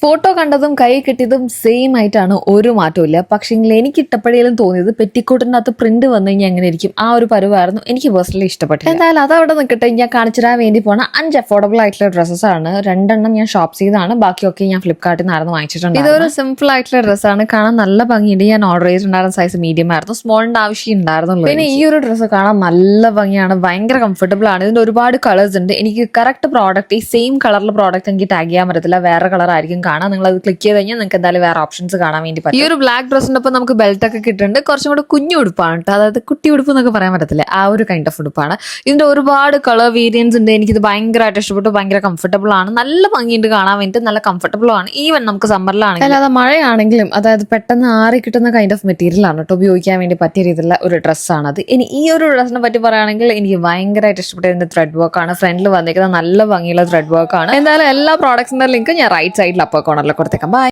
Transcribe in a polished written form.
Photo കണ്ടതും കൈ കിട്ടിയതും സെയിം ആയിട്ടാണ്, ഒരു മാറ്റവും ഇല്ല. പക്ഷേ എനിക്ക് ഇട്ടപ്പടിയിലും തോന്നിയത് പെറ്റിക്കോട്ടിനകത്ത് പ്രിന്റ് വന്നു കഴിഞ്ഞാൽ എങ്ങനെ ഇരിക്കും, ആ ഒരു പരുവായിരുന്നു എനിക്ക് പേഴ്സണലി ഇഷ്ടപ്പെട്ടത്. എന്തായാലും അതവിടെ നിൽക്കട്ടെ, ഞാൻ കാണിച്ചിടാൻ വേണ്ടി പോണ 5 അഫോർഡബിൾ ആയിട്ടുള്ള ഡ്രസ്സസ് ആണ്. 2 ഞാൻ ഷോപ്പ് ചെയ്താണ്, ബാക്കിയൊക്കെ ഞാൻ ഫ്ലിപ്കാർട്ടിൽ നിന്നായിരുന്നു വാങ്ങിച്ചിട്ടുണ്ട്. ഇതൊരു സിമ്പിൾ ആയിട്ടുള്ള ഡ്രസ്സാണ്, കാണാൻ നല്ല ഭംഗിയുണ്ട്. ഞാൻ ഓർഡർ ചെയ്തിട്ടുണ്ടായിരുന്ന സൈസ് മീഡിയം ആയിരുന്നു, സ്മോളിന്റെ ആവശ്യം ഉണ്ടായിരുന്നുള്ളൂ. പിന്നെ ഈ ഒരു ഡ്രസ്സ് കാണാൻ നല്ല ഭംഗിയാണ്, ഭയങ്കര കംഫർട്ടബിൾ ആണ്. ഇതിന്റെ ഒരുപാട് കളേഴ്സ് ഉണ്ട്. എനിക്ക് കറക്റ്റ് പ്രോഡക്റ്റ്, ഈ സെയിം കളറിലെ പ്രോഡക്റ്റ് എനിക്ക് ടാഗ് ചെയ്യാൻ പറ്റത്തില്ല, വേറെ കളർ ആയിരിക്കും കാണാൻ. നിങ്ങൾ അത് ക്ലിക്ക് ചെയ്ത് കഴിഞ്ഞാൽ നിങ്ങൾക്ക് എന്തായാലും വേറെ ഓപ്ഷൻസ് കാണാൻ വേണ്ടി പറ്റും. ഈ ഒരു ബ്ലാക്ക് ഡ്രസ്സിന്റെ ഒപ്പം നമുക്ക് ബെൽറ്റ് ഒക്കെ കിട്ടുന്നുണ്ട്. കുറച്ചും കൂടെ കുഞ്ഞു ഉടുപ്പാണ് കേട്ടോ, അതായത് കുട്ടി ഉടുപ്പ് എന്നൊക്കെ പറയാൻ പറ്റത്തില്ല, ആ ഒരു കൈൻഡ് ഓഫ് ഉടുപ്പാണ്. ഇതിന്റെ ഒരുപാട് കളർ വേരിയൻസ് ഉണ്ട്. എനിക്കിത് ഭയങ്കരമായിട്ട് ഇഷ്ടപ്പെട്ടു, ഭയങ്കര കംഫർട്ടബിൾ ആണ്, നല്ല ഭംഗിയുണ്ട് കാണാൻ വേണ്ടി, നല്ല കംഫർട്ടബിൾ ആണ്. ഈവൻ നമുക്ക് സമ്മറിലാണെങ്കിൽ, അല്ലാതെ മഴയാണെങ്കിലും, അതായത് പെട്ടെന്ന് ആറി കിട്ടുന്ന കൈൻഡ് ഓഫ് മെറ്റീരിയൽ ആണ് കേട്ടോ, ഉപയോഗിക്കാൻ വേണ്ടി പറ്റിയ രീതിയിലുള്ള ഒരു ഡ്രസ്സാണത്. ഇനി ഈ ഒരു ഡ്രസ്സിനെ പറ്റി പറയുകയാണെങ്കിൽ എനിക്ക് ഭയങ്കരമായിട്ട് ഇഷ്ടപ്പെട്ട ഇതിന്റെ ത്രെഡ് വർക്ക് ആണ്. ഫ്രണ്ടിൽ വന്നിരിക്കുന്ന നല്ല ഭംഗിയുള്ള ത്രെഡ് വർക്ക് ആണ്. എന്തായാലും എല്ലാ പ്രോഡക്ട്സിന്റെ ലിങ്ക് ഞാൻ റൈറ്റ് സൈഡിൽ അപ്പർ കോർണറിൽ കൊടുത്തേക്കാം. ബൈ.